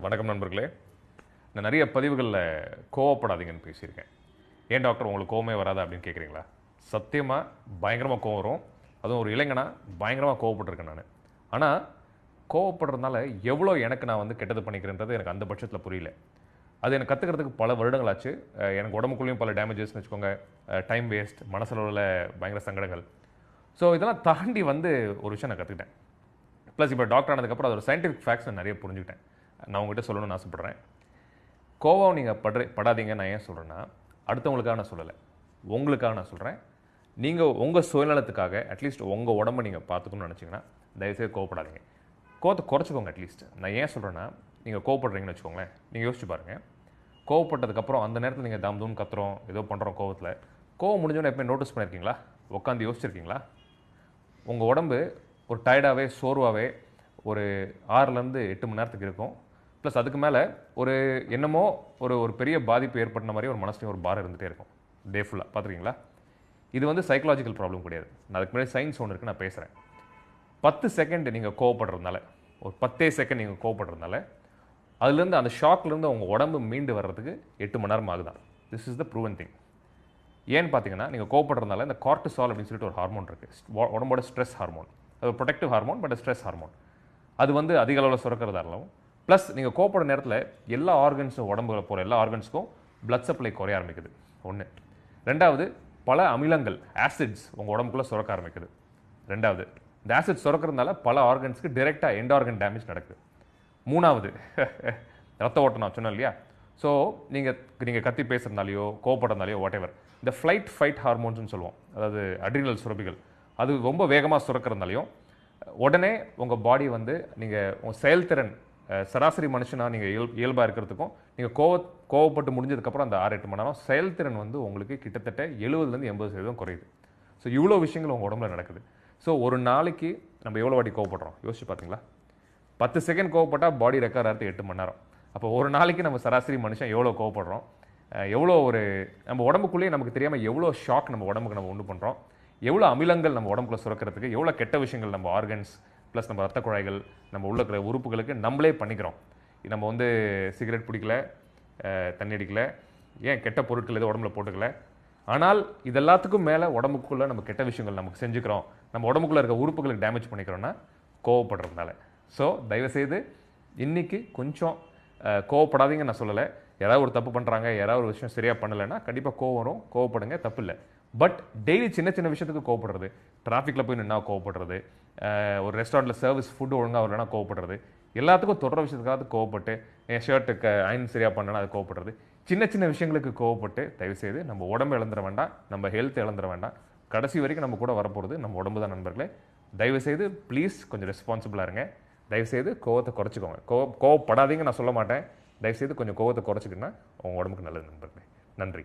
வணக்கம் நண்பர்களே. நான் நிறைய பதிவுகளில் கோவப்படாதீங்கன்னு பேசியிருக்கேன். ஏன் டாக்டர் உங்களுக்கு கோவமே வராதா அப்படின்னு கேட்குறீங்களா? சத்தியமாக பயங்கரமாக கோவம் வரும். அதுவும் ஒரு இளைஞனா பயங்கரமாக கோவப்பட்டிருக்கேன் நான். ஆனால் கோவப்படுறதுனால எவ்வளோ எனக்கு நான் வந்து கெட்டது பண்ணிக்கிறேன்றது எனக்கு அந்த பட்சத்தில் புரியல. அது எனக்கு கற்றுக்கிறதுக்கு பல வருடங்கள் ஆச்சு. எனக்கு உடம்புக்குள்ளேயும் பல டேமேஜஸ்ன்னு வச்சுக்கோங்க. டைம் வேஸ்ட், மனசளவில் பயங்கர சங்கடங்கள். ஸோ இதெல்லாம் தாண்டி வந்து ஒரு விஷயம் நான் கற்றுக்கிட்டேன். ப்ளஸ் இப்போ டாக்டர் ஆனதுக்கப்புறம் அது ஒரு சயின்டிஃபிக் ஃபேக்ட்ஸ் நான் நிறைய புரிஞ்சுக்கிட்டேன். நான் உங்கள்கிட்ட சொல்லணும்னு ஆசைப்பட்றேன். கோவம் நீங்கள் படாதீங்க. நான் ஏன் சொல்கிறேன்னா, அடுத்தவங்களுக்காக நான் சொல்லலை, உங்களுக்காக நான் சொல்கிறேன். நீங்கள் உங்கள் சுயநலத்துக்காக அட்லீஸ்ட் உங்கள் உடம்பை நீங்கள் பார்த்துக்கணும்னு நினச்சிங்கன்னா தயவுசெய்து கோவப்படாதீங்க. கோவத்தை குறைச்சிக்கோங்க அட்லீஸ்ட். நான் ஏன் சொல்கிறேன்னா, நீங்கள் கோவப்படுறீங்கன்னு வச்சுக்கோங்களேன், நீங்கள் யோசிச்சு பாருங்கள். கோவப்பட்டதுக்கப்புறம் அந்த நேரத்தில் நீங்கள் தாம் தூன்னு கத்துறோம், ஏதோ பண்ணுறோம் கோவத்தில். கோவம் முடிஞ்சோன்னு எப்போயும் நோட்டீஸ் பண்ணியிருக்கீங்களா? உட்காந்து யோசிச்சிருக்கீங்களா? உங்கள் உடம்பு ஒரு டயர்டாகவே சோர்வாகவே ஒரு 6லேருந்து 8 மணி நேரத்துக்கு இருக்கும். ப்ளஸ் அதுக்கு மேலே ஒரு என்னமோ ஒரு பெரிய பாதிப்பு ஏற்பட்ட மாதிரி ஒரு மனசுலையும் ஒரு பாரம் இருந்துகிட்டே இருக்கும் டே ஃபுல்லாக. பார்த்துருக்கீங்களா? இது வந்து சைக்கலாஜிக்கல் ப்ராப்ளம் கிடையாது. நான் அதுக்கு முன்னாடி சயின்ஸ் ஒன்று இருக்குது, நான் பேசுகிறேன். 10 செகண்ட் நீங்கள் கோவப்படுறதுனால, ஒரு 10 செகண்ட் நீங்கள் கோவப்படுறதுனால அதுலேருந்து அந்த ஷாக்லேருந்து உங்கள் உடம்பு மீண்டு வர்றதுக்கு 8 மணி நேரம் ஆகுதான். This is the proven thing. ஏன்னு பார்த்தீங்கன்னா, நீங்கள் கோவப்படுறதுனால இந்த கார்டிசால் அப்படின்னு சொல்லிட்டு ஒரு ஹார்மோன் இருக்குது, உடம்போட ஸ்ட்ரெஸ் ஹார்மோன். அது ஒரு protective hormone, but stress hormone. அது வந்து அதிக அளவில் சுரக்கிறதாலும், ப்ளஸ் நீங்கள் கோவப்படுற நேரத்தில் எல்லா ஆர்கன்ஸும், உடம்புல போகிற எல்லா ஆர்கன்ஸுக்கும் பிளட் சப்ளை குறைய ஆரம்பிக்குது. ஒன்று. ரெண்டாவது, பல அமிலங்கள், ஆசிட்ஸ் உங்கள் உடம்புக்குள்ளே சுரக்க ஆரம்பிக்குது. ரெண்டாவது, இந்த ஆசிட் சுரக்கிறதுனால பல ஆர்கன்ஸ்க்கு டைரெக்டாக எண்ட் ஆர்கன் டேமேஜ் நடக்குது. மூணாவது, ரத்த ஓட்டம் நான் சொன்னேன் இல்லையா? ஸோ நீங்கள் கத்தி பேசுகிறதுனாலையோ கோவப்படுறதுனாலையோ வாட் எவர், இந்த ஃப்ளைட் ஃபைட் ஹார்மோன்ஸ்னு சொல்லுவோம், அதாவது அட்ரினல் சுரப்பிகள், அது ரொம்ப வேகமாக சுரக்கிறதுனாலையும் உடனே உங்கள் பாடி வந்து நீங்கள் உங்கள் செயல்திறன் சராசரி மனுஷனாக நீங்கள் இயல்பாக இருக்கிறதுக்கும் நீங்கள் கோவப்பட்டு முடிஞ்சதுக்கப்புறம் அந்த 6-8 மணி நேரம் செயல்திறன் வந்து உங்களுக்கு கிட்டத்தட்ட 70லேருந்து 80% குறையுது. ஸோ இவ்வளோ விஷயங்கள் உங்கள் உடம்புல நடக்குது. ஸோ ஒரு நாளைக்கு நம்ம எவ்வளோ வாட்டி கோவப்படுறோம் யோசிச்சு பார்த்தீங்களா? 10 செகண்ட் கோவப்பட்டால் பாடி ரெக்கார்ட் ஆகிறது 8 மணி நேரம். அப்போ ஒரு நாளைக்கு நம்ம சராசரி மனுஷன் எவ்வளோ கோவப்படுறோம், எவ்வளோ ஒரு நம்ம உடம்புக்குள்ளேயே நமக்கு தெரியாமல் எவ்வளோ ஷாக் நம்ம உடம்புக்கு நம்ம உண்டு பண்ணுறோம், எவ்வளோ அமிலங்கள் நம்ம உடம்புக்குள்ள சுரக்கிறதுக்கு, எவ்வளோ கெட்ட விஷயங்கள் நம்ம ஆர்கன்ஸ் ப்ளஸ் நம்ம ரத்த குழாய்கள் நம்ம உள்ள இருக்கிற உறுப்புகளுக்கு நம்மளே பண்ணிக்கிறோம். நம்ம வந்து சிகரெட் பிடிக்கல, தண்ணி அடிக்கல, ஏன் கெட்ட பொருட்கள் எதுவும் உடம்புல போட்டுக்கல. ஆனால் இது எல்லாத்துக்கும் மேலே உடம்புக்குள்ளே நம்ம கெட்ட விஷயங்கள் நமக்கு செஞ்சுக்கிறோம், நம்ம உடம்புக்குள்ளே இருக்க உறுப்புகளுக்கு டேமேஜ் பண்ணிக்கிறோன்னா கோவப்படுறதுனால. ஸோ தயவுசெய்து இன்றைக்கி கொஞ்சம் கோவப்படாதீங்க. நான் சொல்லலை, யாராவது ஒரு தப்பு பண்ணுறாங்க, யாராவது ஒரு விஷயம் சரியாக பண்ணலைன்னா கண்டிப்பாக கோவம் வரும், கோவப்படுங்க, தப்பு இல்லை. பட் டெய்லி சின்ன சின்ன விஷயத்துக்கு கோவப்படுறது, டிராஃபிக்கில் போய் நின்னா கோவப்படுறது, ஒரு ரெஸ்டாரண்ட்டில் சர்வீஸ் ஃபுட்டு ஒழுங்காக வரலன்னா கோவப்படுறது, எல்லாத்துக்கும் தொடர விஷயத்துக்காவது கோவப்பட்டு, என் ஷர்ட்டுக்கு அயன் சரியாக பண்ணனா அது கோவப்படுறது, சின்ன சின்ன விஷயங்களுக்கு கோவப்பட்டு தயவுசெய்து நம்ம உடம்பு இழந்துட வேண்டாம், நம்ம ஹெல்த் இழந்துட வேண்டாம். கடைசி வரைக்கும் நம்ம கூட வரப்போகிறது நம்ம உடம்பு தான் நண்பர்களே. தயவுசெய்து ப்ளீஸ் கொஞ்சம் ரெஸ்பான்சிபிளாக இருங்க. தயவுசெய்து கோவத்தை குறைச்சிக்கோங்க. கோவப்படாதீங்க நான் சொல்ல மாட்டேன். தயவுசெய்து கொஞ்சம் கோவத்தை குறைச்சிக்கிட்டா உங்கள் உடம்புக்கு நல்லது நண்பர்களே. நன்றி.